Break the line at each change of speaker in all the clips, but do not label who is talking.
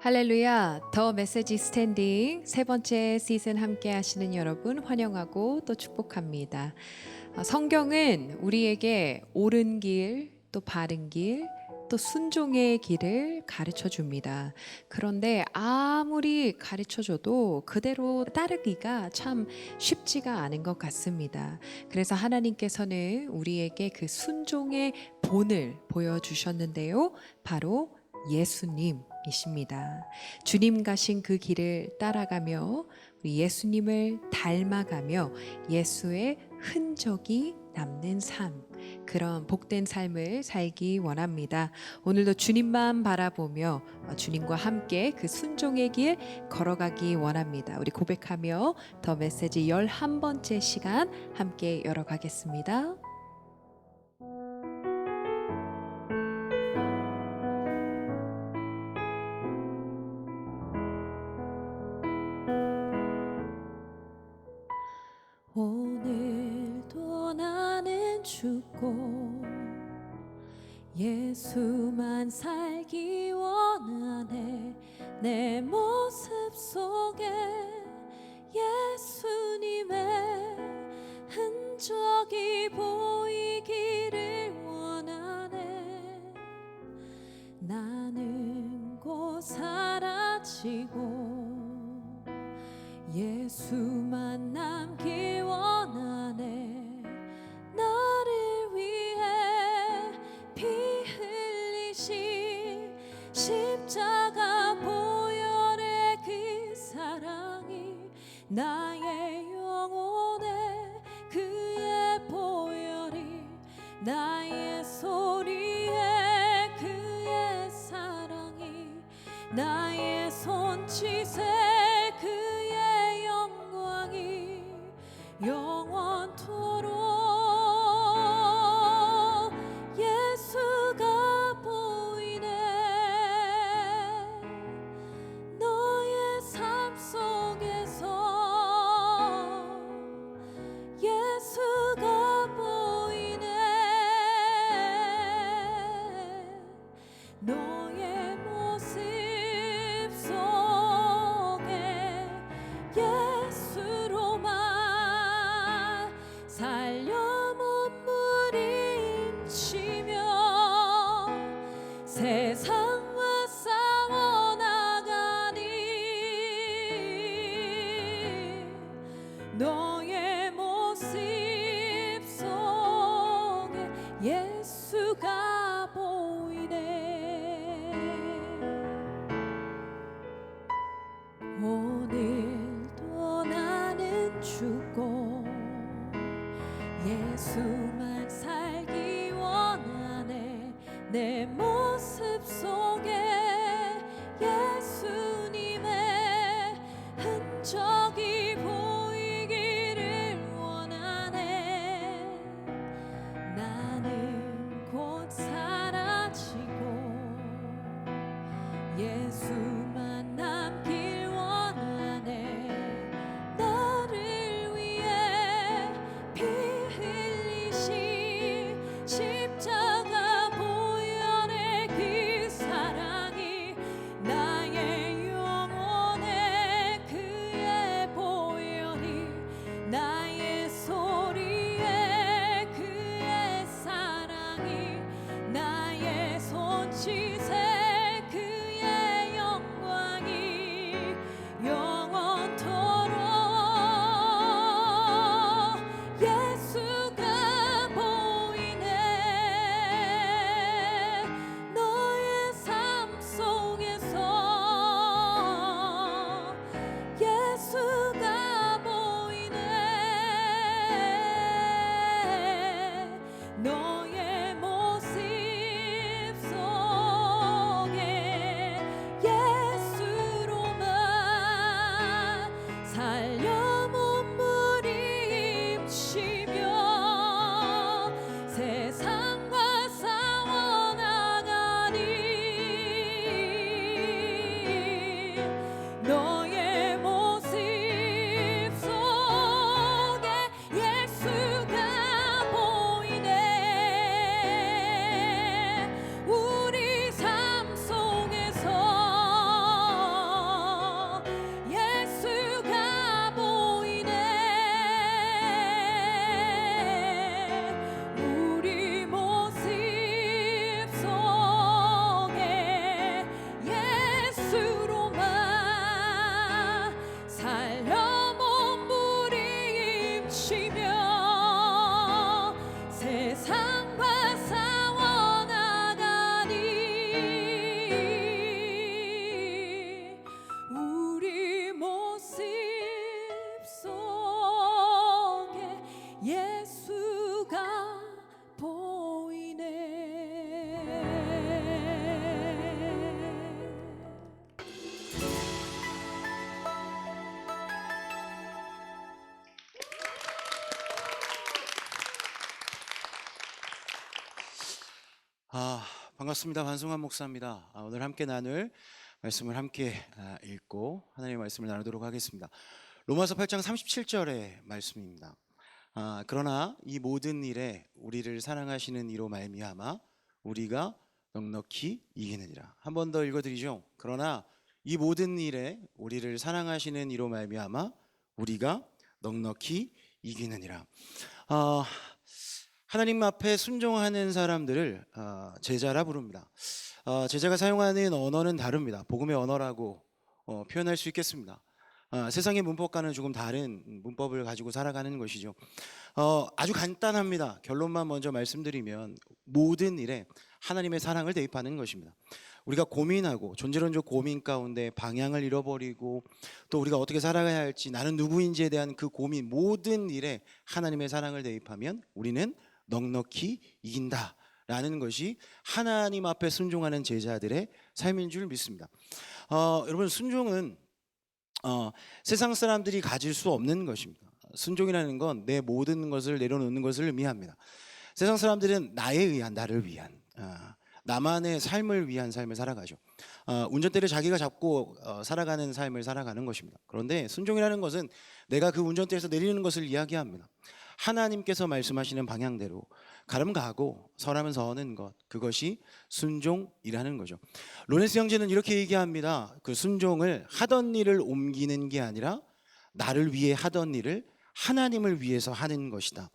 할렐루야. 더 메시지 스탠딩 세 번째 시즌 함께 하시는 여러분 환영하고 또 축복합니다. 성경은 우리에게 옳은 길, 또 바른 길, 또 순종의 길을 가르쳐 줍니다. 그런데 아무리 가르쳐 줘도 그대로 따르기가 참 쉽지가 않은 것 같습니다. 그래서 하나님께서는 우리에게 그 순종의 본을 보여주셨는데요. 바로 예수님이십니다. 주님 가신 그 길을 따라가며 우리 예수님을 닮아가며 예수의 흔적이 남는 삶, 그런 복된 삶을 살기 원합니다. 오늘도 주님만 바라보며 주님과 함께 그 순종의 길 걸어가기 원합니다. 우리 고백하며 더 메시지 11번째 시간 함께 열어가겠습니다. 오늘도 나는 죽고 예수만 살기 원하네. 내 모습 속에 예수님의 흔적이 보이기를 원하네. 나는 곧 사라지고 예수만 남길 원하네. 나를 위해 피 흘리신 십자가 보혈의 그 사랑이 나의 영혼에 그의 보혈이 나의 소리에 그의 사랑이 나의 손짓에 영원토록 예수가 보이네. 너의 삶 속에서 예수가 보이네. 너의 모습 속에 예수로만 살려 몸부림치며 세상과 싸워나가니 너의 모습 속에 예수가 보이네. 오늘도 나는 죽고 예수만 살기 원하네. 내 모습 속에 예수님의 흔적이 보이기를 원하네. 나는 곧 사라지고 예수만 남길 원하네. 나를 위해 피 십자가 보혈의 그 사랑이 나의 영혼에 그의 보혈이 나의 소리에 그의 사랑이 나의 손짓에 그의 영광이
아, 반갑습니다. 반승환 목사입니다. 오늘 함께 나눌 말씀을 함께 읽고 하나님의 말씀을 나누도록 하겠습니다. 로마서 8장 37절의 말씀입니다. 그러나 이 모든 일에 우리를 사랑하시는 이로 말미암아 우리가 넉넉히 이기느니라. 한 번 더 읽어드리죠. 그러나 이 모든 일에 우리를 사랑하시는 이로 말미암아 우리가 넉넉히 이기느니라. 하나님 앞에 순종하는 사람들을 제자라 부릅니다. 제자가 사용하는 언어는 다릅니다. 복음의 언어라고 표현할 수 있겠습니다. 세상의 문법과는 조금 다른 문법을 가지고 살아가는 것이죠. 아주 간단합니다. 결론만 먼저 말씀드리면 모든 일에 하나님의 사랑을 대입하는 것입니다. 우리가 고민하고 존재론적 고민 가운데 방향을 잃어버리고 또 우리가 어떻게 살아가야 할지 나는 누구인지에 대한 그 고민, 모든 일에 하나님의 사랑을 대입하면 우리는 넉넉히 이긴다라는 것이 하나님 앞에 순종하는 제자들의 삶인 줄 믿습니다. 여러분, 순종은 세상 사람들이 가질 수 없는 것입니다. 순종이라는 건 내 모든 것을 내려놓는 것을 의미합니다. 세상 사람들은 나에 의한, 나를 위한, 나만의 삶을 위한 삶을 살아가죠. 운전대를 자기가 잡고 살아가는 삶을 살아가는 것입니다. 그런데 순종이라는 것은 내가 그 운전대에서 내리는 것을 이야기합니다. 하나님께서 말씀하시는 방향대로 가면 가고 서라면 서는 것, 그것이 순종이라는 거죠. 로렌스 형제는 이렇게 얘기합니다. 그 순종을 하던 일을 옮기는 게 아니라 나를 위해 하던 일을 하나님을 위해서 하는 것이다.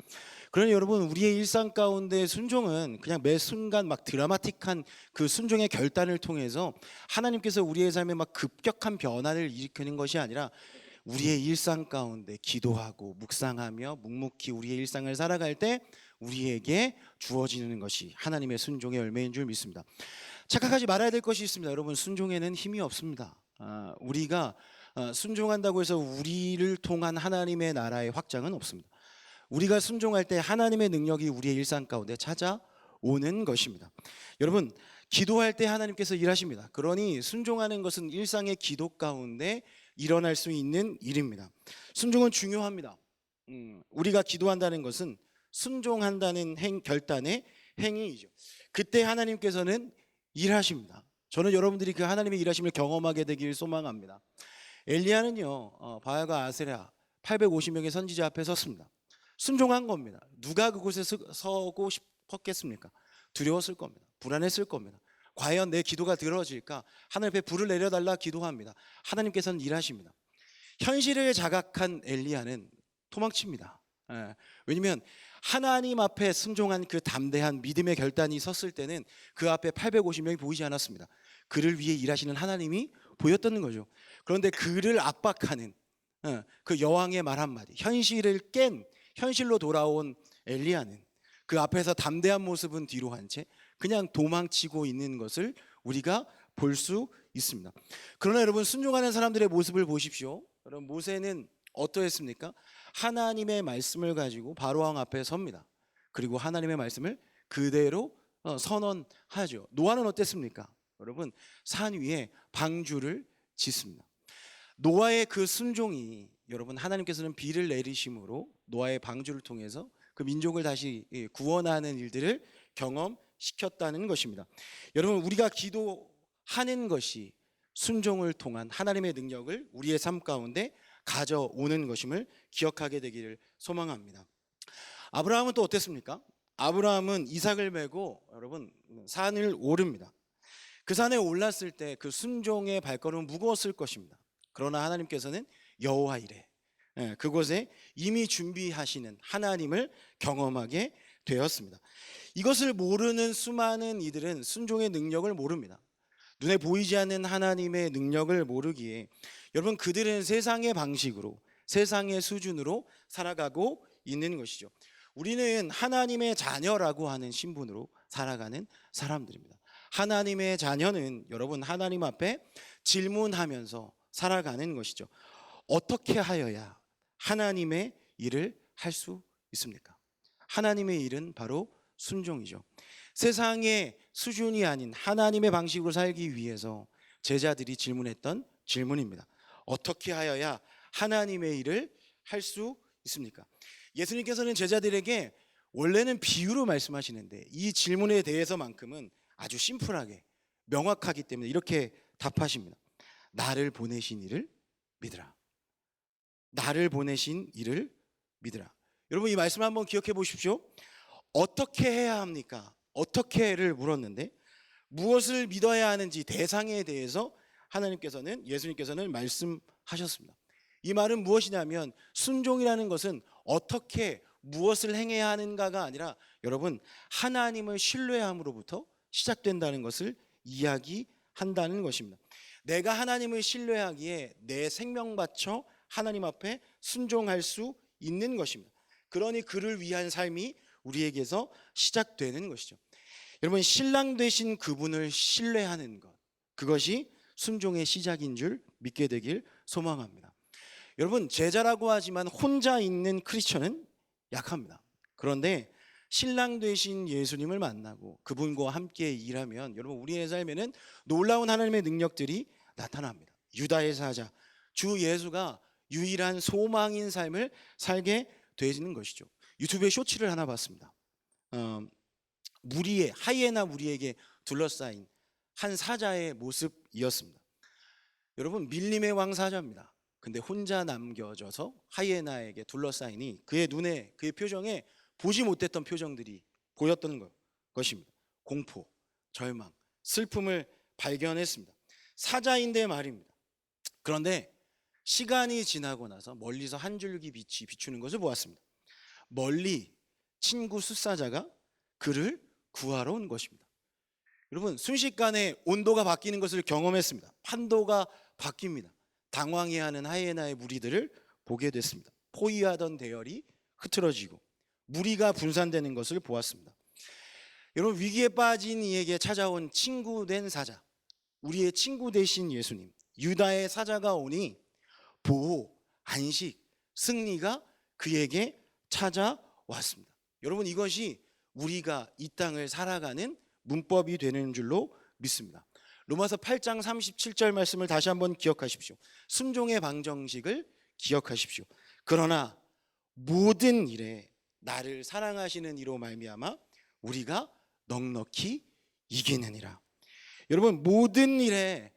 그러니 여러분, 우리의 일상 가운데 순종은 그냥 매 순간 막 드라마틱한 그 순종의 결단을 통해서 하나님께서 우리의 삶에 막 급격한 변화를 일으키는 것이 아니라 우리의 일상 가운데 기도하고 묵상하며 묵묵히 우리의 일상을 살아갈 때 우리에게 주어지는 것이 하나님의 순종의 열매인 줄 믿습니다. 착각하지 말아야 될 것이 있습니다. 여러분, 순종에는 힘이 없습니다. 우리가 순종한다고 해서 우리를 통한 하나님의 나라의 확장은 없습니다. 우리가 순종할 때 하나님의 능력이 우리의 일상 가운데 찾아오는 것입니다. 여러분, 기도할 때 하나님께서 일하십니다. 그러니 순종하는 것은 일상의 기도 가운데 일어날 수 있는 일입니다. 순종은 중요합니다. 우리가 기도한다는 것은 순종한다는 결단의 행위이죠. 그때 하나님께서는 일하십니다. 저는 여러분들이 그 하나님의 일하심을 경험하게 되길 소망합니다. 엘리야는요, 바알과 아세라 850명의 선지자 앞에 섰습니다. 순종한 겁니다. 누가 그곳에 서고 싶었겠습니까? 두려웠을 겁니다. 불안했을 겁니다. 과연 내 기도가 들어질까? 하늘 앞에 불을 내려달라 기도합니다. 하나님께서는 일하십니다. 현실을 자각한 엘리야는 도망칩니다. 왜냐하면 하나님 앞에 순종한 그 담대한 믿음의 결단이 섰을 때는 그 앞에 850명이 보이지 않았습니다. 그를 위해 일하시는 하나님이 보였다는 거죠. 그런데 그를 압박하는 그 여왕의 말 한마디, 현실을 깬 현실로 돌아온 엘리야는 그 앞에서 담대한 모습은 뒤로 한 채 그냥 도망치고 있는 것을 우리가 볼 수 있습니다. 그러나 여러분, 순종하는 사람들의 모습을 보십시오. 여러분, 모세는 어떠했습니까? 하나님의 말씀을 가지고 바로왕 앞에 섭니다. 그리고 하나님의 말씀을 그대로 선언하죠. 노아는 어땠습니까? 여러분, 산 위에 방주를 짓습니다. 노아의 그 순종이 여러분, 하나님께서는 비를 내리심으로 노아의 방주를 통해서 그 민족을 다시 구원하는 일들을 경험시켰다는 것입니다. 여러분, 우리가 기도하는 것이 순종을 통한 하나님의 능력을 우리의 삶 가운데 가져오는 것임을 기억하게 되기를 소망합니다. 아브라함은 또 어땠습니까? 아브라함은 이삭을 메고 여러분 산을 오릅니다. 그 산에 올랐을 때 그 순종의 발걸음은 무거웠을 것입니다. 그러나 하나님께서는 여호와 이레, 그곳에 이미 준비하시는 하나님을 경험하게 되었습니다. 이것을 모르는 수많은 이들은 순종의 능력을 모릅니다. 눈에 보이지 않는 하나님의 능력을 모르기에 여러분, 그들은 세상의 방식으로, 세상의 수준으로 살아가고 있는 것이죠. 우리는 하나님의 자녀라고 하는 신분으로 살아가는 사람들입니다. 하나님의 자녀는 여러분, 하나님 앞에 질문하면서 살아가는 것이죠. 어떻게 하여야 하나님의 일을 할 수 있습니까? 하나님의 일은 바로 순종이죠. 세상의 수준이 아닌 하나님의 방식으로 살기 위해서 제자들이 질문했던 질문입니다. 어떻게 하여야 하나님의 일을 할 수 있습니까? 예수님께서는 제자들에게 원래는 비유로 말씀하시는데 이 질문에 대해서만큼은 아주 심플하게 명확하기 때문에 이렇게 답하십니다. 나를 보내신 이를 믿으라. 나를 보내신 이를 믿으라. 여러분 이 말씀 한번 기억해 보십시오. 어떻게 해야 합니까? 어떻게를 물었는데 무엇을 믿어야 하는지 대상에 대해서 하나님께서는 예수님께서는 말씀하셨습니다. 이 말은 무엇이냐면 순종이라는 것은 어떻게 무엇을 행해야 하는가가 아니라 여러분 하나님을 신뢰함으로부터 시작된다는 것을 이야기한다는 것입니다. 내가 하나님을 신뢰하기에 내 생명 바쳐 하나님 앞에 순종할 수 있는 것입니다. 그러니 그를 위한 삶이 우리에게서 시작되는 것이죠. 여러분 신랑 되신 그분을 신뢰하는 것, 그것이 순종의 시작인 줄 믿게 되길 소망합니다. 여러분 제자라고 하지만 혼자 있는 크리스천은 약합니다. 그런데 신랑 되신 예수님을 만나고 그분과 함께 일하면 여러분 우리의 삶에는 놀라운 하나님의 능력들이 나타납니다. 유다의 사자 주 예수가 유일한 소망인 삶을 살게 되는 것이죠. 유튜브에 쇼츠를 하나 봤습니다. 무리에 하이에나 무리에게 둘러싸인 한 사자의 모습이었습니다. 여러분 밀림의 왕 사자입니다. 근데 혼자 남겨져서 하이에나에게 둘러싸이니 그의 눈에 그의 표정에 보지 못했던 표정들이 보였던 것입니다. 공포, 절망, 슬픔을 발견했습니다. 사자인데 말입니다. 그런데 시간이 지나고 나서 멀리서 한 줄기 빛이 비추는 것을 보았습니다. 멀리 친구 숫사자가 그를 구하러 온 것입니다. 여러분 순식간에 온도가 바뀌는 것을 경험했습니다. 판도가 바뀝니다. 당황해하는 하이에나의 무리들을 보게 됐습니다. 포위하던 대열이 흐트러지고 무리가 분산되는 것을 보았습니다. 여러분 위기에 빠진 이에게 찾아온 친구 된 사자, 우리의 친구 되신 예수님, 유다의 사자가 오니 보호, 안식, 승리가 그에게 찾아왔습니다. 여러분 이것이 우리가 이 땅을 살아가는 문법이 되는 줄로 믿습니다. 로마서 8장 37절 말씀을 다시 한번 기억하십시오. 순종의 방정식을 기억하십시오. 그러나 모든 일에 나를 사랑하시는 이로 말미암아 우리가 넉넉히 이기느니라. 여러분 모든 일에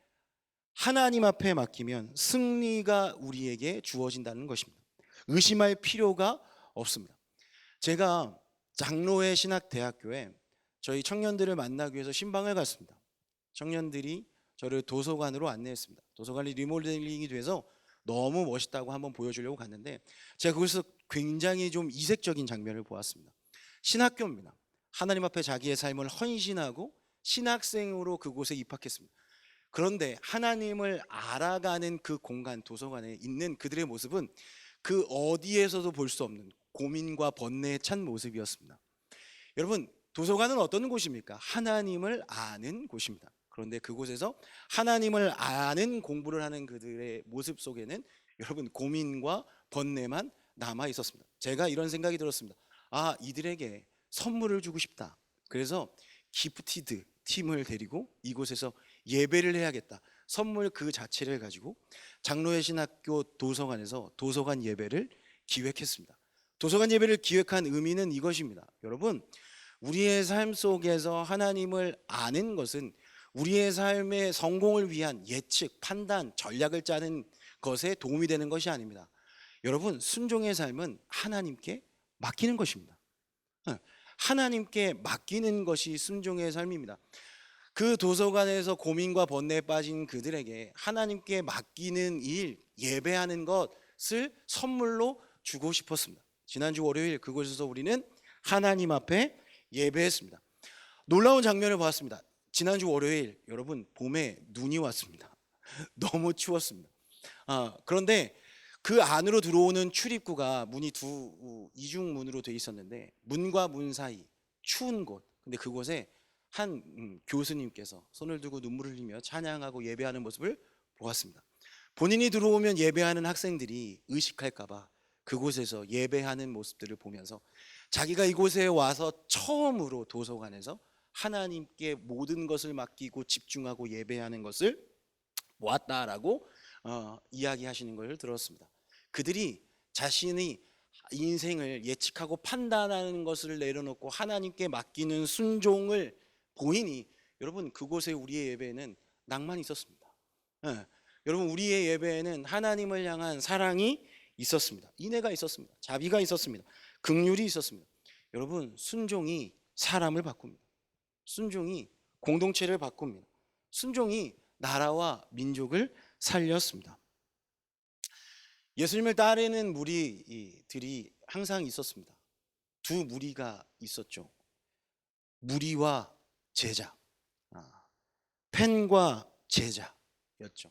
하나님 앞에 맡기면 승리가 우리에게 주어진다는 것입니다. 의심할 필요가 없습니다. 제가 장로회 신학대학교에 저희 청년들을 만나기 위해서 신방을 갔습니다. 청년들이 저를 도서관으로 안내했습니다. 도서관이 리모델링이 돼서 너무 멋있다고 한번 보여주려고 갔는데 제가 거기서 굉장히 좀 이색적인 장면을 보았습니다. 신학교입니다. 하나님 앞에 자기의 삶을 헌신하고 신학생으로 그곳에 입학했습니다. 그런데 하나님을 알아가는 그 공간 도서관에 있는 그들의 모습은 그 어디에서도 볼 수 없는 고민과 번뇌에 찬 모습이었습니다. 여러분 도서관은 어떤 곳입니까? 하나님을 아는 곳입니다. 그런데 그곳에서 하나님을 아는 공부를 하는 그들의 모습 속에는 여러분 고민과 번뇌만 남아 있었습니다. 제가 이런 생각이 들었습니다. 아 이들에게 선물을 주고 싶다. 그래서 기프티드 팀을 데리고 이곳에서 예배를 해야겠다. 선물 그 자체를 가지고 장로회 신학교 도서관에서 도서관 예배를 기획했습니다. 도서관 예배를 기획한 의미는 이것입니다. 여러분 우리의 삶 속에서 하나님을 아는 것은 우리의 삶의 성공을 위한 예측, 판단, 전략을 짜는 것에 도움이 되는 것이 아닙니다. 여러분 순종의 삶은 하나님께 맡기는 것입니다. 하나님께 맡기는 것이 순종의 삶입니다. 그 도서관에서 고민과 번뇌에 빠진 그들에게 하나님께 맡기는 일, 예배하는 것을 선물로 주고 싶었습니다. 지난주 월요일 그곳에서 우리는 하나님 앞에 예배했습니다. 놀라운 장면을 보았습니다. 지난주 월요일 여러분 봄에 눈이 왔습니다. 너무 추웠습니다. 그런데 그 안으로 들어오는 출입구가 문이 이중문으로 되어 있었는데 문과 문 사이 추운 곳, 근데 그곳에 한 교수님께서 손을 들고 눈물을 흘리며 찬양하고 예배하는 모습을 보았습니다. 본인이 들어오면 예배하는 학생들이 의식할까 봐 그곳에서 예배하는 모습들을 보면서 자기가 이곳에 와서 처음으로 도서관에서 하나님께 모든 것을 맡기고 집중하고 예배하는 것을 보았다라고 이야기하시는 것을 들었습니다. 그들이 자신이 인생을 예측하고 판단하는 것을 내려놓고 하나님께 맡기는 순종을 보이니 여러분 그곳에 우리의 예배에는 낭만이 있었습니다. 예. 여러분 우리의 예배에는 하나님을 향한 사랑이 있었습니다. 인애가 있었습니다. 자비가 있었습니다. 긍휼이 있었습니다. 여러분 순종이 사람을 바꿉니다. 순종이 공동체를 바꿉니다. 순종이 나라와 민족을 살렸습니다. 예수님을 따르는 무리들이 항상 있었습니다. 두 무리가 있었죠. 무리와 제자, 팬과 제자였죠.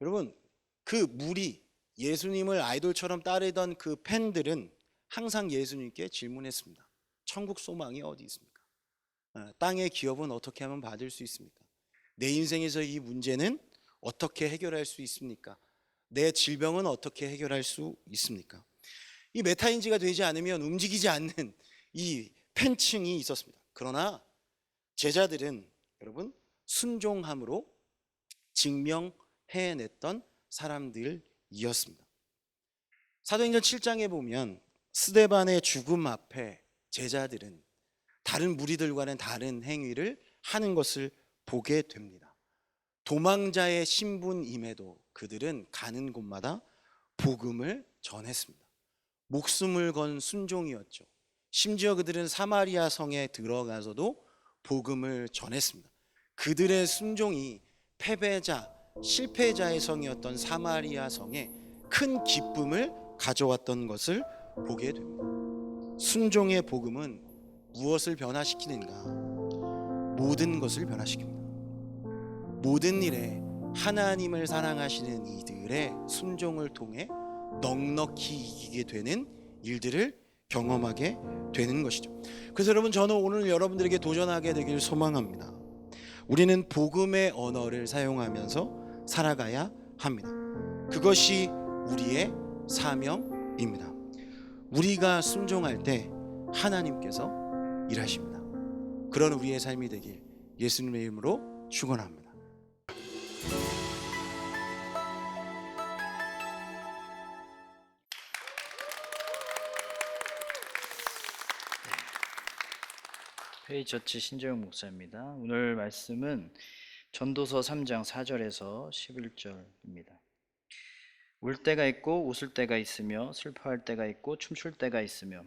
여러분 그 무리, 예수님을 아이돌처럼 따르던 그 팬들은 항상 예수님께 질문했습니다. 천국 소망이 어디 있습니까? 땅의 기업은 어떻게 하면 받을 수 있습니까? 내 인생에서 이 문제는 어떻게 해결할 수 있습니까? 내 질병은 어떻게 해결할 수 있습니까? 이 메타인지가 되지 않으면 움직이지 않는 이 팬층이 있었습니다. 그러나 제자들은 여러분 순종함으로 증명해냈던 사람들이었습니다. 사도행전 7장에 보면 스데반의 죽음 앞에 제자들은 다른 무리들과는 다른 행위를 하는 것을 보게 됩니다. 도망자의 신분임에도 그들은 가는 곳마다 복음을 전했습니다. 목숨을 건 순종이었죠. 심지어 그들은 사마리아 성에 들어가서도 복음을 전했습니다. 그들의 순종이 패배자, 실패자의 성이었던 사마리아 성에 큰 기쁨을 가져왔던 것을 보게 됩니다. 순종의 복음은 무엇을 변화시키는가? 모든 것을 변화시킵니다. 모든 일에 하나님을 사랑하시는 이들의 순종을 통해 넉넉히 이기게 되는 일들을 경험하게 되는 것이죠. 그래서 여러분 저는 오늘 여러분들에게 도전하게 되길 소망합니다. 우리는 복음의 언어를 사용하면서 살아가야 합니다. 그것이 우리의 사명입니다. 우리가 순종할 때 하나님께서 일하십니다. 그런 우리의 삶이 되길 예수님의 이름으로 축원합니다.
페이처치 신재용 목사입니다. 오늘 말씀은 전도서 3장 4절에서 11절입니다. 울 때가 있고 웃을 때가 있으며 슬퍼할 때가 있고 춤출 때가 있으며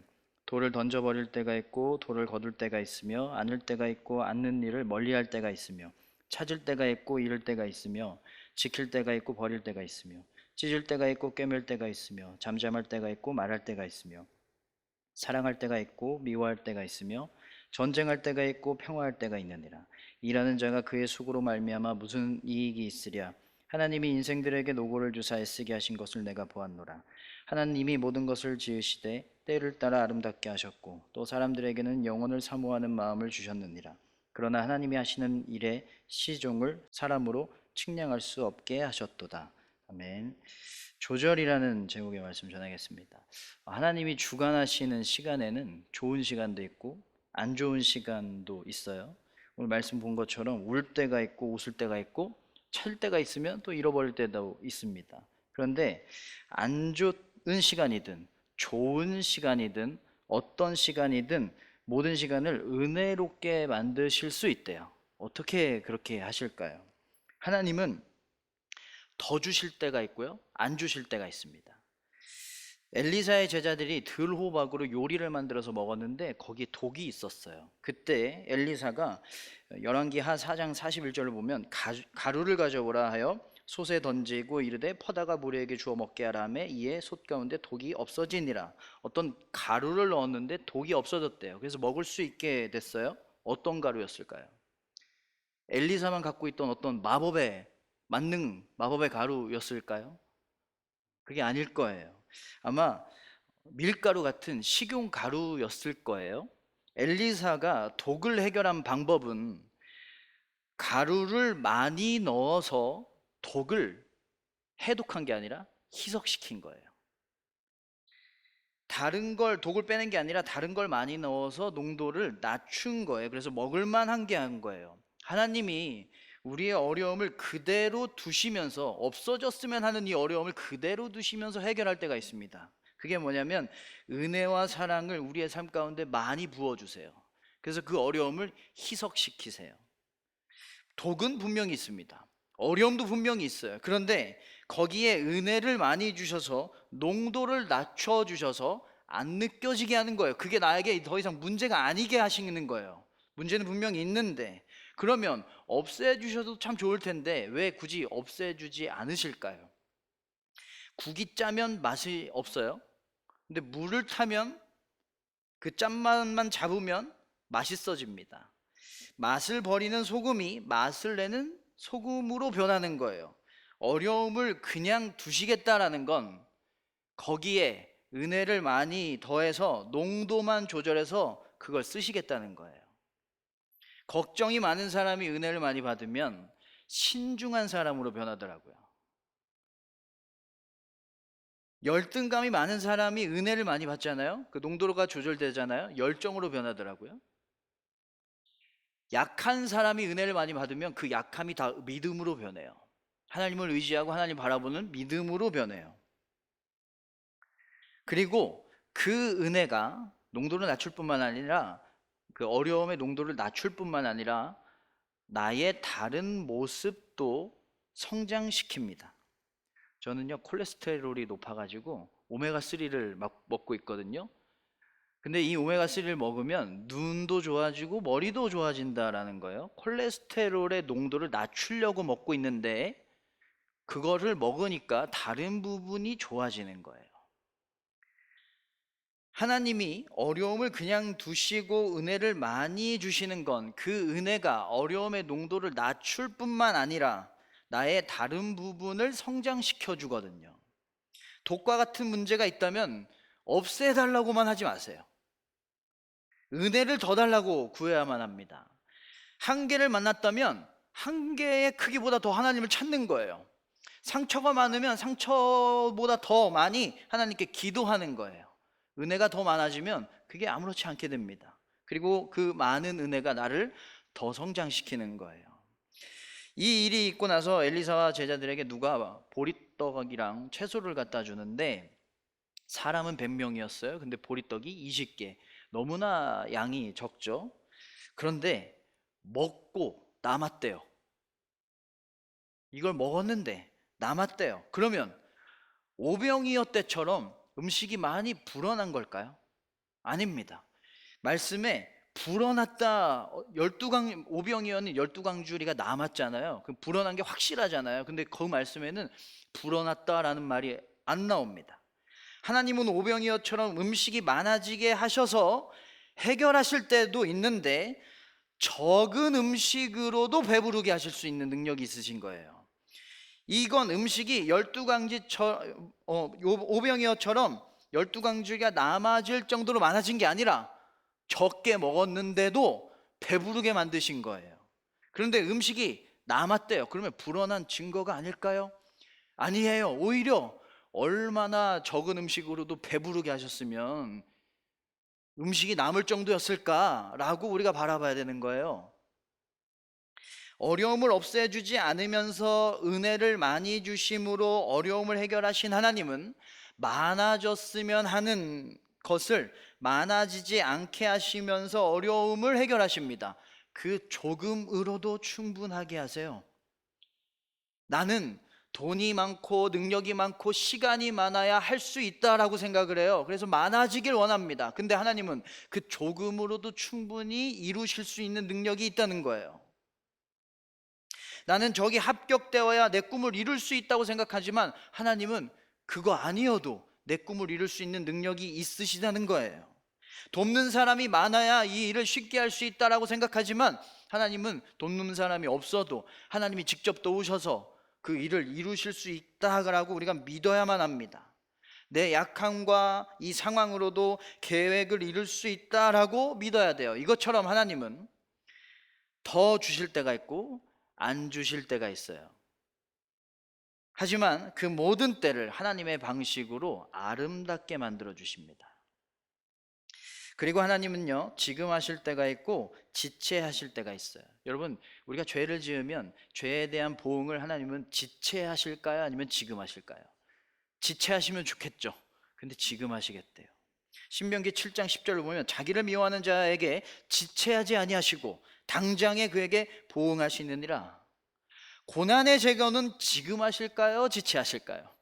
돌을 던져버릴 때가 있고 돌을 거둘 때가 있으며 안을 때가 있고 안는 일을 멀리할 때가 있으며 찾을 때가 있고 잃을 때가 있으며 지킬 때가 있고 버릴 때가 있으며 찢을 때가 있고 꿰맬 때가 있으며 잠잠할 때가 있고 말할 때가 있으며 사랑할 때가 있고 미워할 때가 있으며 전쟁할 때가 있고 평화할 때가 있느니라. 일하는 자가 그의 수고로 말미암아 무슨 이익이 있으랴. 하나님이 인생들에게 노고를 주사 애쓰게 하신 것을 내가 보았노라. 하나님이 모든 것을 지으시되 때를 따라 아름답게 하셨고 또 사람들에게는 영혼을 사모하는 마음을 주셨느니라. 그러나 하나님이 하시는 일의 시종을 사람으로 측량할 수 없게 하셨도다. 아멘. 조절이라는 제목의 말씀 전하겠습니다. 하나님이 주관하시는 시간에는 좋은 시간도 있고 안 좋은 시간도 있어요. 오늘 말씀 본 것처럼 울 때가 있고 웃을 때가 있고 찾을 때가 있으면 또 잃어버릴 때도 있습니다. 그런데 안 좋은 시간이든 좋은 시간이든 어떤 시간이든 모든 시간을 은혜롭게 만드실 수 있대요. 어떻게 그렇게 하실까요? 하나님은 더 주실 때가 있고요, 안 주실 때가 있습니다. 엘리사의 제자들이 들호박으로 요리를 만들어서 먹었는데 거기에 독이 있었어요. 그때 엘리사가 열왕기하 4장 41절을 보면 가루를 가져오라 하여 솥에 던지고 이르되 퍼다가 무리에게 주어 먹게 하라 하매 이에 솥 가운데 독이 없어지니라. 어떤 가루를 넣었는데 독이 없어졌대요. 그래서 먹을 수 있게 됐어요. 어떤 가루였을까요? 엘리사만 갖고 있던 어떤 마법의 만능 마법의 가루였을까요? 그게 아닐 거예요. 아마 밀가루 같은 식용 가루였을 거예요. 엘리사가 독을 해결한 방법은 가루를 많이 넣어서 독을 해독한 게 아니라 희석시킨 거예요. 다른 걸 독을 빼낸 게 아니라 다른 걸 많이 넣어서 농도를 낮춘 거예요. 그래서 먹을만한 게 한 거예요. 하나님이 우리의 어려움을 그대로 두시면서 없어졌으면 하는 이 어려움을 그대로 두시면서 해결할 때가 있습니다. 그게 뭐냐면 은혜와 사랑을 우리의 삶 가운데 많이 부어주세요. 그래서 그 어려움을 희석시키세요. 독은 분명히 있습니다. 어려움도 분명히 있어요. 그런데 거기에 은혜를 많이 주셔서 농도를 낮춰주셔서 안 느껴지게 하는 거예요. 그게 나에게 더 이상 문제가 아니게 하시는 거예요. 문제는 분명히 있는데, 그러면 없애주셔도 참 좋을 텐데 왜 굳이 없애주지 않으실까요? 국이 짜면 맛이 없어요. 근데 물을 타면 그 짠맛만 잡으면 맛있어집니다. 맛을 버리는 소금이 맛을 내는 소금으로 변하는 거예요. 어려움을 그냥 두시겠다라는 건 거기에 은혜를 많이 더해서 농도만 조절해서 그걸 쓰시겠다는 거예요. 걱정이 많은 사람이 은혜를 많이 받으면 신중한 사람으로 변하더라고요. 열등감이 많은 사람이 은혜를 많이 받잖아요. 그 농도가 조절되잖아요. 열정으로 변하더라고요. 약한 사람이 은혜를 많이 받으면 그 약함이 다 믿음으로 변해요. 하나님을 의지하고 하나님 바라보는 믿음으로 변해요. 그리고 그 은혜가 농도를 낮출 뿐만 아니라, 그 어려움의 농도를 낮출 뿐만 아니라 나의 다른 모습도 성장시킵니다. 저는요 콜레스테롤이 높아가지고 오메가3를 막 먹고 있거든요. 근데 이 오메가3를 먹으면 눈도 좋아지고 머리도 좋아진다라는 거예요. 콜레스테롤의 농도를 낮추려고 먹고 있는데 그거를 먹으니까 다른 부분이 좋아지는 거예요. 하나님이 어려움을 그냥 두시고 은혜를 많이 주시는 건 그 은혜가 어려움의 농도를 낮출 뿐만 아니라 나의 다른 부분을 성장시켜 주거든요. 독과 같은 문제가 있다면 없애달라고만 하지 마세요. 은혜를 더 달라고 구해야만 합니다. 한계를 만났다면 한계의 크기보다 더 하나님을 찾는 거예요. 상처가 많으면 상처보다 더 많이 하나님께 기도하는 거예요. 은혜가 더 많아지면 그게 아무렇지 않게 됩니다. 그리고 그 많은 은혜가 나를 더 성장시키는 거예요. 이 일이 있고 나서 엘리사와 제자들에게 누가 보리떡이랑 채소를 갖다 주는데, 사람은 100명이었어요. 근데 보리떡이 20개. 너무나 양이 적죠. 그런데 먹고 남았대요. 이걸 먹었는데 남았대요. 그러면 오병이어 때처럼 음식이 많이 불어난 걸까요? 아닙니다. 말씀에 불어났다, 12강, 오병이어는 12강주리가 남았잖아요. 그 불어난 게 확실하잖아요. 근데 그 말씀에는 불어났다라는 말이 안 나옵니다. 하나님은 오병이어처럼 음식이 많아지게 하셔서 해결하실 때도 있는데 적은 음식으로도 배부르게 하실 수 있는 능력이 있으신 거예요. 이건 음식이 12강지 오병이어처럼 12강주리가 남아질 정도로 많아진 게 아니라 적게 먹었는데도 배부르게 만드신 거예요. 그런데 음식이 남았대요. 그러면 불어난 증거가 아닐까요? 아니에요. 오히려 얼마나 적은 음식으로도 배부르게 하셨으면 음식이 남을 정도였을까라고 우리가 바라봐야 되는 거예요. 어려움을 없애주지 않으면서 은혜를 많이 주심으로 어려움을 해결하신 하나님은 많아졌으면 하는 것을 많아지지 않게 하시면서 어려움을 해결하십니다. 그 조금으로도 충분하게 하세요. 나는 돈이 많고 능력이 많고 시간이 많아야 할 수 있다라고 생각을 해요. 그래서 많아지길 원합니다. 근데 하나님은 그 조금으로도 충분히 이루실 수 있는 능력이 있다는 거예요. 나는 저기 합격되어야 내 꿈을 이룰 수 있다고 생각하지만 하나님은 그거 아니어도 내 꿈을 이룰 수 있는 능력이 있으시다는 거예요. 돕는 사람이 많아야 이 일을 쉽게 할 수 있다라고 생각하지만 하나님은 돕는 사람이 없어도 하나님이 직접 도우셔서 그 일을 이루실 수 있다라고 우리가 믿어야만 합니다. 내 약함과 이 상황으로도 계획을 이룰 수 있다라고 믿어야 돼요. 이것처럼 하나님은 더 주실 때가 있고 안 주실 때가 있어요. 하지만 그 모든 때를 하나님의 방식으로 아름답게 만들어 주십니다. 그리고 하나님은요, 지금 하실 때가 있고 지체하실 때가 있어요. 여러분, 우리가 죄를 지으면 죄에 대한 보응을 하나님은 지체하실까요? 아니면 지금 하실까요? 지체하시면 좋겠죠. 근데 지금 하시겠대요. 신명기 7장 10절을 보면 자기를 미워하는 자에게 지체하지 아니하시고 당장에 그에게 보응하시느니라. 고난의 제거는 지금 하실까요? 지체하실까요?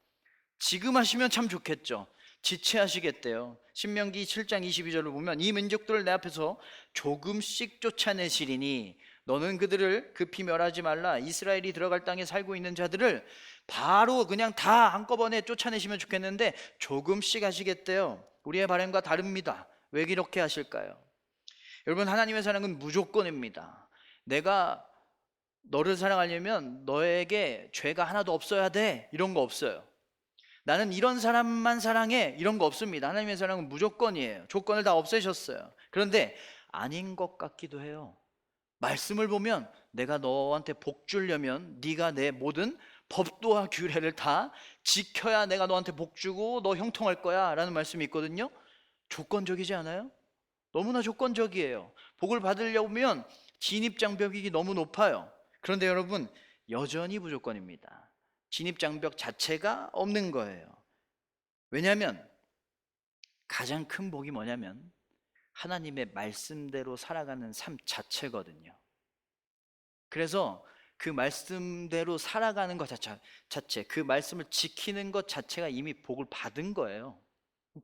지금 하시면 참 좋겠죠. 지체하시겠대요. 신명기 7장 22절을 보면 이 민족들을 내 앞에서 조금씩 쫓아내시리니 너는 그들을 급히 멸하지 말라. 이스라엘이 들어갈 땅에 살고 있는 자들을 바로 그냥 다 한꺼번에 쫓아내시면 좋겠는데 조금씩 하시겠대요. 우리의 바람과 다릅니다. 왜 이렇게 하실까요? 여러분, 하나님의 사랑은 무조건입니다. 내가 너를 사랑하려면 너에게 죄가 하나도 없어야 돼, 이런 거 없어요. 나는 이런 사람만 사랑해, 이런 거 없습니다. 하나님의 사랑은 무조건이에요. 조건을 다 없애셨어요. 그런데 아닌 것 같기도 해요. 말씀을 보면 내가 너한테 복 주려면 네가 내 모든 법도와 규례를 다 지켜야 내가 너한테 복 주고 너 형통할 거야 라는 말씀이 있거든요. 조건적이지 않아요? 너무나 조건적이에요. 복을 받으려면 진입장벽이 너무 높아요. 그런데 여러분, 여전히 무조건입니다. 진입장벽 자체가 없는 거예요. 왜냐하면 가장 큰 복이 뭐냐면 하나님의 말씀대로 살아가는 삶 자체거든요. 그래서 그 말씀대로 살아가는 것 자체, 그 말씀을 지키는 것 자체가 이미 복을 받은 거예요.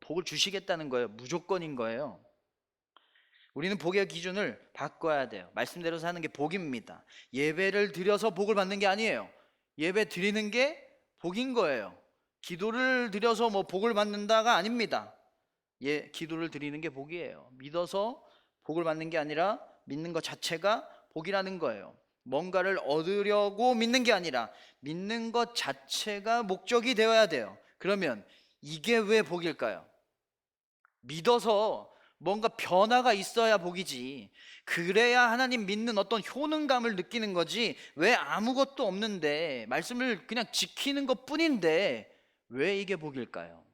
복을 주시겠다는 거예요. 무조건인 거예요. 우리는 복의 기준을 바꿔야 돼요. 말씀대로 사는 게 복입니다. 예배를 드려서 복을 받는 게 아니에요. 예배 드리는 게 복인 거예요. 기도를 드려서 뭐 복을 받는다가 아닙니다. 기도를 드리는 게 복이에요. 믿어서 복을 받는 게 아니라 믿는 것 자체가 복이라는 거예요. 뭔가를 얻으려고 믿는 게 아니라 믿는 것 자체가 목적이 되어야 돼요. 그러면 이게 왜 복일까요? 믿어서 뭔가 변화가 있어야 복이지, 그래야 하나님 믿는 어떤 효능감을 느끼는 거지, 왜 아무것도 없는데 말씀을 그냥 지키는 것 뿐인데 왜 이게 복일까요?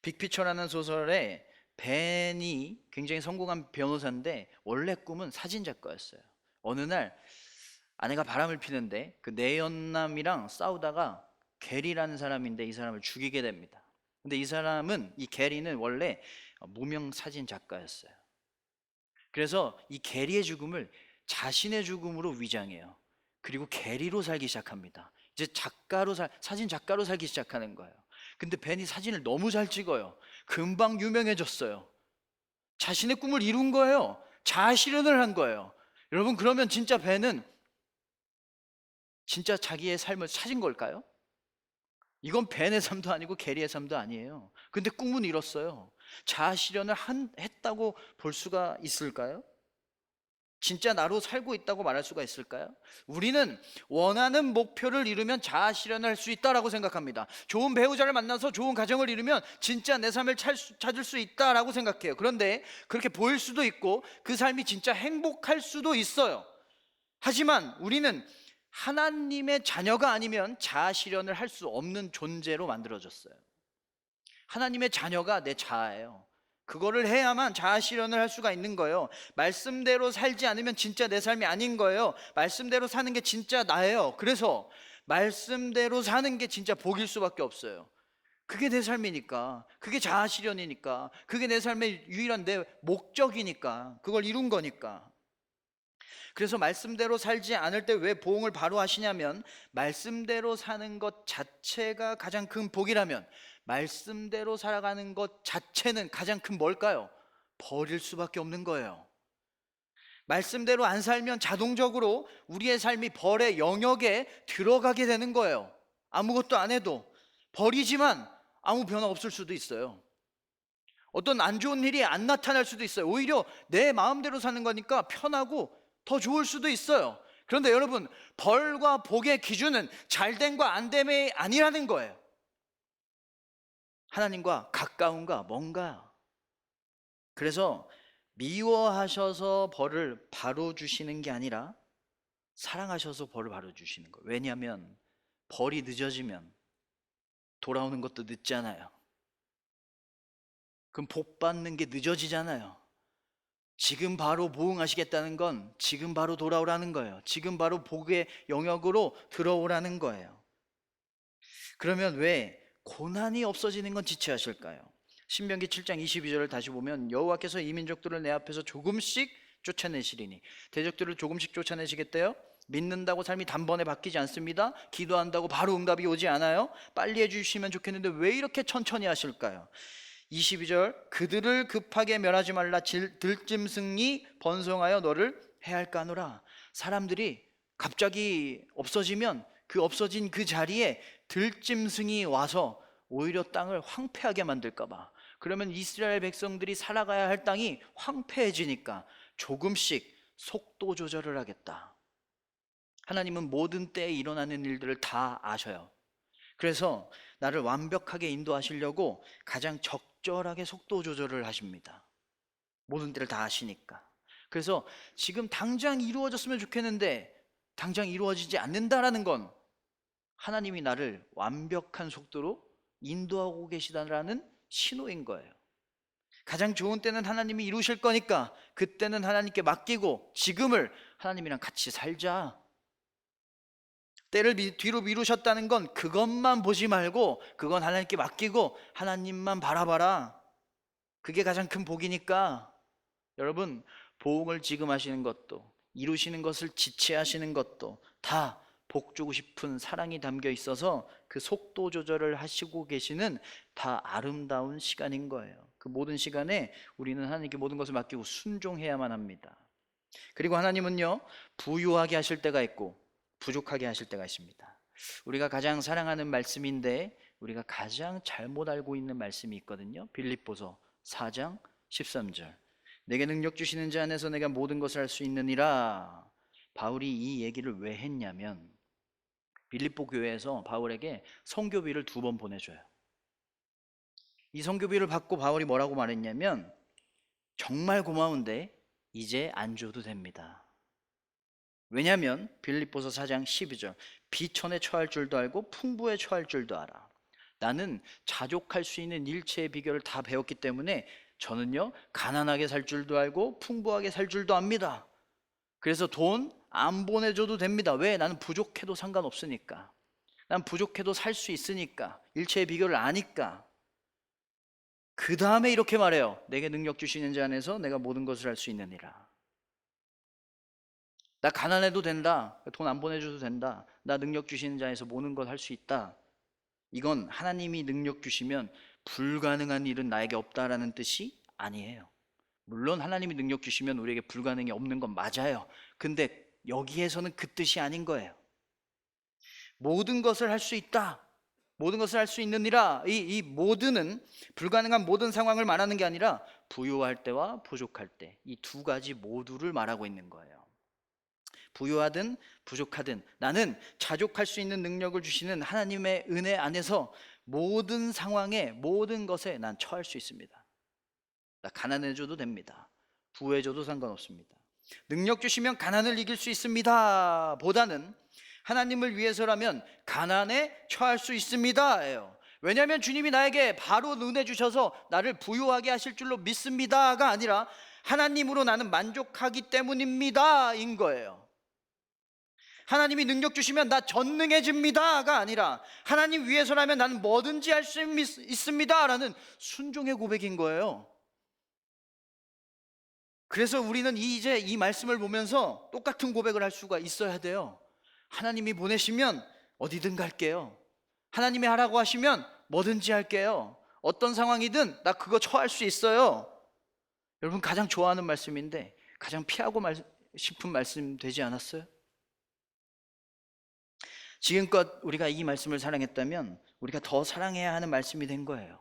빅피처라는 소설에 벤이 굉장히 성공한 변호사인데 원래 꿈은 사진작가였어요. 어느 날 아내가 바람을 피는데 그 내연남이랑 싸우다가 게리라는 사람인데 이 사람을 죽이게 됩니다. 근데 이 게리는 원래 무명 사진 작가였어요. 그래서 이 게리의 죽음을 자신의 죽음으로 위장해요. 그리고 게리로 살기 시작합니다. 이제 사진 작가로 살기 시작하는 거예요. 근데 벤이 사진을 너무 잘 찍어요. 금방 유명해졌어요. 자신의 꿈을 이룬 거예요. 자아실현을 한 거예요. 여러분, 그러면 진짜 벤은 진짜 자기의 삶을 찾은 걸까요? 이건 벤의 삶도 아니고 게리의 삶도 아니에요. 근데 꿈은 이뤘어요. 자아실현을 했다고 볼 수가 있을까요? 진짜 나로 살고 있다고 말할 수가 있을까요? 우리는 원하는 목표를 이루면 자아실현을 할 수 있다라고 생각합니다. 좋은 배우자를 만나서 좋은 가정을 이루면 진짜 내 삶을 찾을 수 있다라고 생각해요. 그런데 그렇게 보일 수도 있고 그 삶이 진짜 행복할 수도 있어요. 하지만 우리는 하나님의 자녀가 아니면 자아실현을 할 수 없는 존재로 만들어졌어요. 하나님의 자녀가 내 자아예요. 그거를 해야만 자아실현을 할 수가 있는 거예요. 말씀대로 살지 않으면 진짜 내 삶이 아닌 거예요. 말씀대로 사는 게 진짜 나예요. 그래서 말씀대로 사는 게 진짜 복일 수밖에 없어요. 그게 내 삶이니까, 그게 자아실현이니까, 그게 내 삶의 유일한 내 목적이니까, 그걸 이룬 거니까. 그래서 말씀대로 살지 않을 때 왜 보응을 바로 하시냐면, 말씀대로 사는 것 자체가 가장 큰 복이라면 말씀대로 살아가는 것 자체는 가장 큰 뭘까요? 버릴 수밖에 없는 거예요. 말씀대로 안 살면 자동적으로 우리의 삶이 벌의 영역에 들어가게 되는 거예요. 아무것도 안 해도. 버리지만 아무 변화 없을 수도 있어요. 어떤 안 좋은 일이 안 나타날 수도 있어요. 오히려 내 마음대로 사는 거니까 편하고 더 좋을 수도 있어요. 그런데 여러분, 벌과 복의 기준은 잘됨과 안됨이 아니라는 거예요. 하나님과 가까움과 뭔가. 그래서 미워하셔서 벌을 바로 주시는 게 아니라 사랑하셔서 벌을 바로 주시는 거예요. 왜냐하면 벌이 늦어지면 돌아오는 것도 늦잖아요. 그럼 복 받는 게 늦어지잖아요. 지금 바로 보응하시겠다는 건 지금 바로 돌아오라는 거예요. 지금 바로 복의 영역으로 들어오라는 거예요. 그러면 왜 고난이 없어지는 건 지체하실까요? 신명기 7장 22절을 다시 보면 여호와께서 이 민족들을 내 앞에서 조금씩 쫓아내시리니, 대적들을 조금씩 쫓아내시겠대요. 믿는다고 삶이 단번에 바뀌지 않습니다. 기도한다고 바로 응답이 오지 않아요. 빨리 해주시면 좋겠는데 왜 이렇게 천천히 하실까요? 22절, 그들을 급하게 멸하지 말라. 들짐승이 번성하여 너를 해할까노라. 사람들이 갑자기 없어지면 그 없어진 그 자리에 들짐승이 와서 오히려 땅을 황폐하게 만들까봐, 그러면 이스라엘 백성들이 살아가야 할 땅이 황폐해지니까 조금씩 속도 조절을 하겠다. 하나님은 모든 때에 일어나는 일들을 다 아셔요. 그래서 나를 완벽하게 인도하시려고 가장 적절하게 속도 조절을 하십니다. 모든 때를 다 아시니까. 그래서 지금 당장 이루어졌으면 좋겠는데 당장 이루어지지 않는다라는 건 하나님이 나를 완벽한 속도로 인도하고 계시다라는 신호인 거예요. 가장 좋은 때는 하나님이 이루실 거니까 그때는 하나님께 맡기고 지금을 하나님이랑 같이 살자. 때를 뒤로 미루셨다는 건 그것만 보지 말고 그건 하나님께 맡기고 하나님만 바라봐라. 그게 가장 큰 복이니까. 여러분, 보응을 지금 하시는 것도 이루시는 것을 지체하시는 것도 다 복 주고 싶은 사랑이 담겨 있어서 그 속도 조절을 하시고 계시는 다 아름다운 시간인 거예요. 그 모든 시간에 우리는 하나님께 모든 것을 맡기고 순종해야만 합니다. 그리고 하나님은요, 부유하게 하실 때가 있고 부족하게 하실 때가 있습니다. 우리가 가장 사랑하는 말씀인데 우리가 가장 잘못 알고 있는 말씀이 있거든요. 빌립보서 4장 13절, 내게 능력 주시는 자 안에서 내가 모든 것을 할 수 있느니라. 바울이 이 얘기를 왜 했냐면 빌립보 교회에서 바울에게 선교비를 2번 보내줘요. 이 선교비를 받고 바울이 뭐라고 말했냐면, 정말 고마운데 이제 안 줘도 됩니다. 왜냐하면 빌립보서 4장 12절, 비천에 처할 줄도 알고 풍부에 처할 줄도 알아. 나는 자족할 수 있는 일체의 비결을 다 배웠기 때문에 저는요, 가난하게 살 줄도 알고 풍부하게 살 줄도 압니다. 그래서 돈 안 보내줘도 됩니다. 왜? 나는 부족해도 상관없으니까. 난 부족해도 살 수 있으니까. 일체의 비결을 아니까. 그 다음에 이렇게 말해요. 내게 능력 주시는 자 안에서 내가 모든 것을 할 수 있느니라. 나 가난해도 된다. 돈 안 보내줘도 된다. 나 능력 주시는 자에서 모든 걸 할 수 있다. 이건 하나님이 능력 주시면 불가능한 일은 나에게 없다라는 뜻이 아니에요. 물론 하나님이 능력 주시면 우리에게 불가능이 없는 건 맞아요. 근데 여기에서는 그 뜻이 아닌 거예요. 모든 것을 할 수 있다, 모든 것을 할 수 있느니라. 이 모든은 불가능한 모든 상황을 말하는 게 아니라 부유할 때와 부족할 때, 이 두 가지 모두를 말하고 있는 거예요. 부유하든 부족하든 나는 자족할 수 있는 능력을 주시는 하나님의 은혜 안에서 모든 상황에, 모든 것에 난 처할 수 있습니다. 나 가난해져도 됩니다. 부해져도 상관없습니다. 능력 주시면 가난을 이길 수 있습니다 보다는 하나님을 위해서라면 가난에 처할 수 있습니다예요. 왜냐하면 주님이 나에게 바로 은혜 주셔서 나를 부유하게 하실 줄로 믿습니다가 아니라 하나님으로 나는 만족하기 때문입니다인 거예요. 하나님이 능력 주시면 나 전능해집니다가 아니라 하나님 위해서라면 나는 뭐든지 할 수 있습니다라는 순종의 고백인 거예요. 그래서 우리는 이제 이 말씀을 보면서 똑같은 고백을 할 수가 있어야 돼요. 하나님이 보내시면 어디든 갈게요. 하나님이 하라고 하시면 뭐든지 할게요. 어떤 상황이든 나 그거 처할 수 있어요. 여러분, 가장 좋아하는 말씀인데 가장 피하고 싶은 말씀 되지 않았어요? 지금껏 우리가 이 말씀을 사랑했다면 우리가 더 사랑해야 하는 말씀이 된 거예요.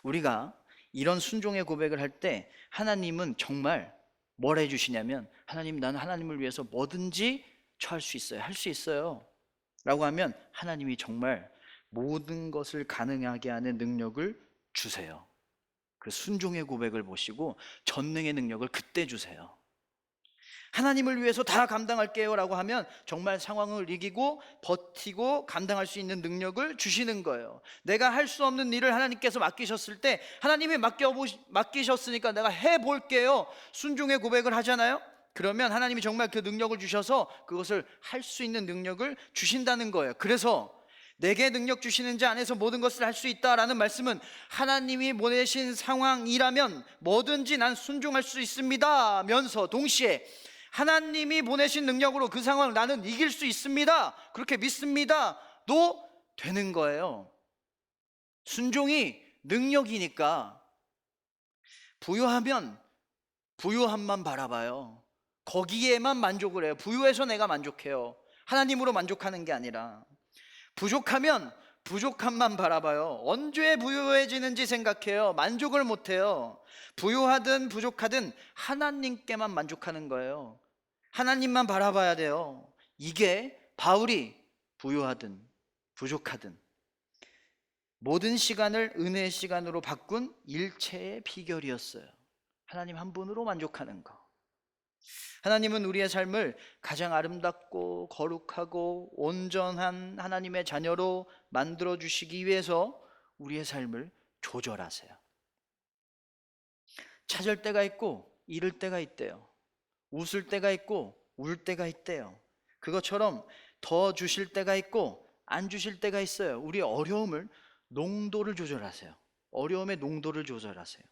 우리가 이런 순종의 고백을 할 때 하나님은 정말 뭘 해주시냐면, 하나님, 나는 하나님을 위해서 뭐든지 처할 수 있어요, 할 수 있어요 라고 하면 하나님이 정말 모든 것을 가능하게 하는 능력을 주세요. 그 순종의 고백을 보시고 전능의 능력을 그때 주세요. 하나님을 위해서 다 감당할게요 라고 하면 정말 상황을 이기고 버티고 감당할 수 있는 능력을 주시는 거예요. 내가 할 수 없는 일을 하나님께서 맡기셨을 때 하나님이 맡기셨으니까 내가 해볼게요, 순종의 고백을 하잖아요. 그러면 하나님이 정말 그 능력을 주셔서 그것을 할 수 있는 능력을 주신다는 거예요. 그래서 내게 능력 주시는 자 안에서 모든 것을 할 수 있다라는 말씀은 하나님이 보내신 상황이라면 뭐든지 난 순종할 수 있습니다 면서 동시에 하나님이 보내신 능력으로 그 상황을 나는 이길 수 있습니다, 그렇게 믿습니다도 되는 거예요. 순종이 능력이니까 부유하면 부유함만 바라봐요. 거기에만 만족을 해요. 부유해서 내가 만족해요. 하나님으로 만족하는 게 아니라. 부족하면 부족함만 바라봐요. 언제 부유해지는지 생각해요. 만족을 못해요. 부유하든 부족하든 하나님께만 만족하는 거예요. 하나님만 바라봐야 돼요. 이게 바울이 부유하든 부족하든 모든 시간을 은혜의 시간으로 바꾼 일체의 비결이었어요. 하나님 한 분으로 만족하는 거. 하나님은 우리의 삶을 가장 아름답고 거룩하고 온전한 하나님의 자녀로 만들어 주시기 위해서 우리의 삶을 조절하세요. 찾을 때가 있고 잃을 때가 있대요. 웃을 때가 있고 울 때가 있대요. 그것처럼 더 주실 때가 있고 안 주실 때가 있어요. 우리 어려움을 농도를 조절하세요. 어려움의 농도를 조절하세요.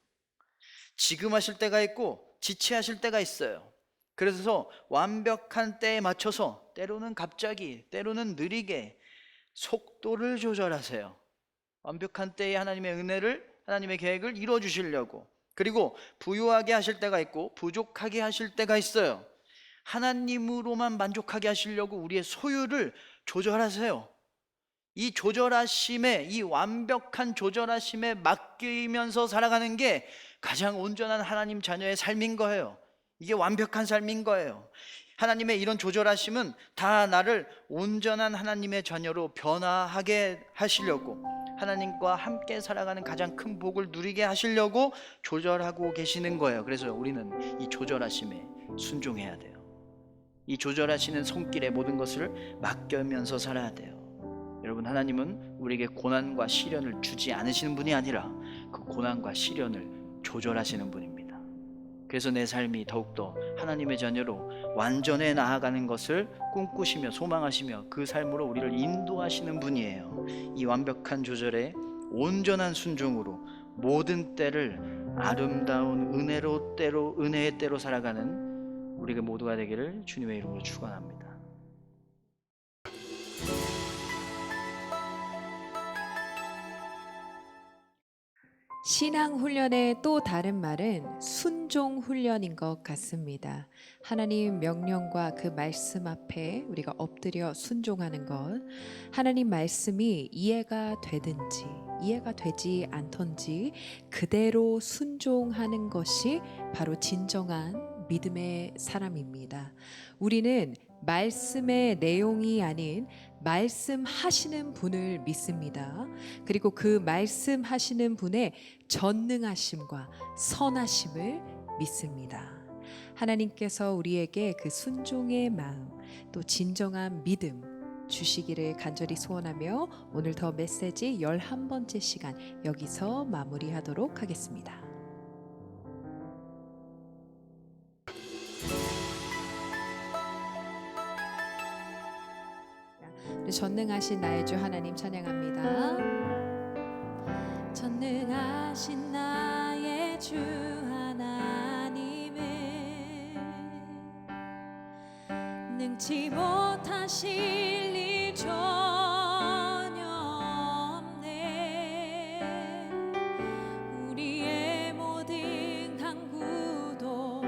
지금 하실 때가 있고 지체하실 때가 있어요. 그래서 완벽한 때에 맞춰서 때로는 갑자기 때로는 느리게 속도를 조절하세요. 완벽한 때에 하나님의 은혜를 하나님의 계획을 이루어 주시려고. 그리고 부유하게 하실 때가 있고 부족하게 하실 때가 있어요. 하나님으로만 만족하게 하시려고 우리의 소유를 조절하세요. 이 조절하심에, 이 완벽한 조절하심에 맡기면서 살아가는 게 가장 온전한 하나님 자녀의 삶인 거예요. 이게 완벽한 삶인 거예요. 하나님의 이런 조절하심은 다 나를 온전한 하나님의 자녀로 변화하게 하시려고, 하나님과 함께 살아가는 가장 큰 복을 누리게 하시려고 조절하고 계시는 거예요. 그래서 우리는 이 조절하심에 순종해야 돼요. 이 조절하시는 손길에 모든 것을 맡기면서 살아야 돼요. 여러분, 하나님은 우리에게 고난과 시련을 주지 않으시는 분이 아니라 그 고난과 시련을 조절하시는 분입니다. 그래서 내 삶이 더욱더 하나님의 자녀로 완전해 나아가는 것을 꿈꾸시며 소망하시며 그 삶으로 우리를 인도하시는 분이에요. 이 완벽한 조절에 온전한 순종으로 모든 때를 아름다운 은혜의 때로 살아가는 우리가 모두가 되기를 주님의 이름으로 축원합니다.
신앙 훈련의 또 다른 말은 순종 훈련인 것 같습니다. 하나님 명령과 그 말씀 앞에 우리가 엎드려 순종하는 것, 하나님 말씀이 이해가 되든지 이해가 되지 않던지 그대로 순종하는 것이 바로 진정한 믿음의 사람입니다. 우리는 말씀의 내용이 아닌 말씀하시는 분을 믿습니다. 그리고 그 말씀하시는 분의 전능하심과 선하심을 믿습니다. 하나님께서 우리에게 그 순종의 마음, 또 진정한 믿음 주시기를 간절히 소원하며 오늘 더 메시지 11번째 시간 여기서 마무리하도록 하겠습니다. 전능하신 나의 주 하나님 찬양합니다. 전능하신 나의 주 하나님은 능치 못하실 일 전혀 없네. 우리의 모든 간구도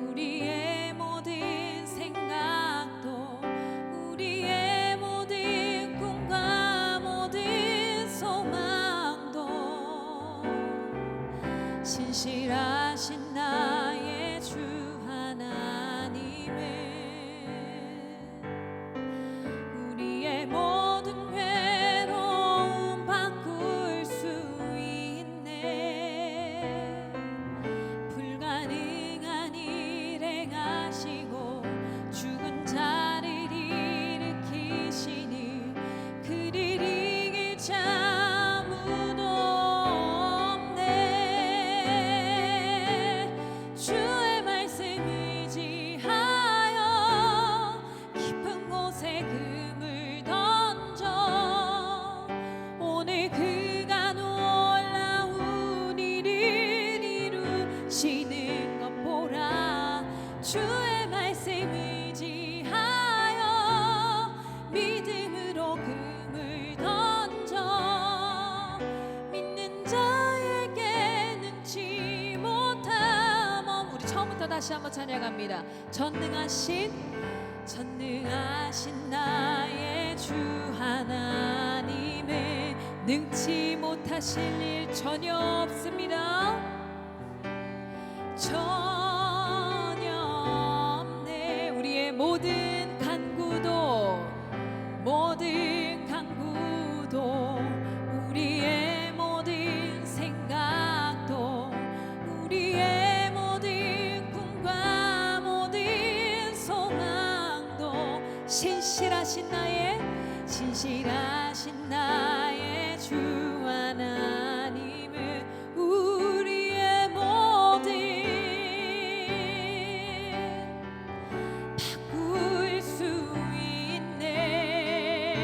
우리의 모든 생각도 우리의 모든 꿈과 모든 소망도 신실하신 나의 주 하나님은 우리의 모든 괴로움 바꿀 수 있네. 불가능한 일 행하시고 죽은 자를 일으키시니 그를 이길 자 아무도 없네. 주의 말씀 의지하여 주의 말씀 의지하여 믿음으로 금을 던져 믿는 자에게 능치 못함. 우리 처음부터 다시 한번 찬양합니다. 전능하신 나의 주 하나님의 능치 못하실 일 전혀 없습니다. 전혀 없네. 우리의 모든 간구도 우리의 모든 생각도 우리의 모든 꿈과 모든 소망도 신실하신 나의 주 하나님을 우리의 모든 바꿀 수 있네.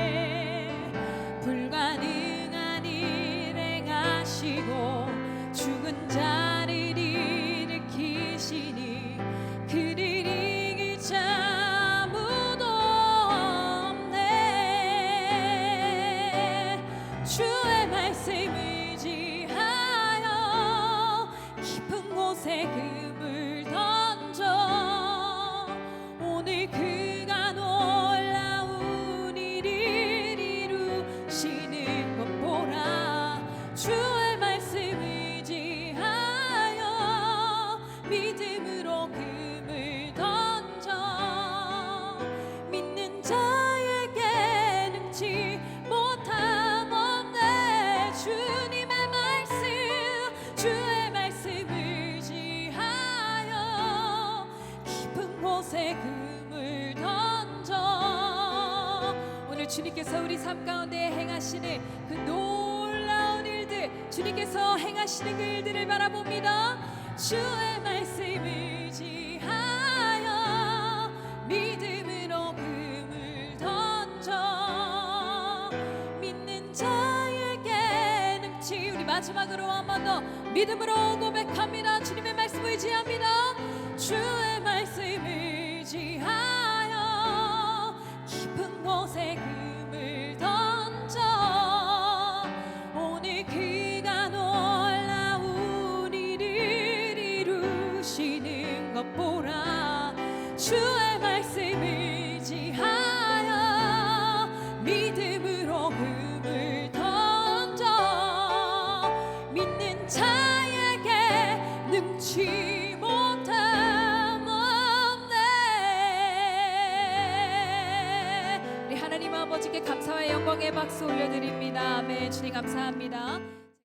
불가능한 일 행하시고 죽은 자를 일으키시니 그를 이길 자 아무도 없네. 주의 말씀 의지하여 깊은 곳에 금을 던져 오늘 그가 놀라운 일을 이루시는 것 보라. 주의 말씀 의지하여 믿음으로 금을 던져 믿는 자에게 능치 못함 없네. 주의 말씀 의지하여 깊은 곳에 금을 던져 오늘 주님께서 우리 삶 가운데 행하시는 그 놀라운 일들, 주님께서 행하시는 그 일들을 바라봅니다. 주의 말씀 의지하여 믿음으로 금을 던져 믿는 자에게 능치. 우리 마지막으로 한 번 더 믿음으로 고백합니다. 주님의 말씀 의지합니다. 주의 말씀 의지하여 깊은 곳에 금을 던져 오늘 그가 놀라운 일을 이루시는 것 보라. 주의 말씀 의지하여 믿음으로 금을 던져 믿는 자에게 능치 못함 없네. 우리 하나님 아버지께 감사와 영광의 박수 올려드립니다. 아멘. 주님 감사합니다.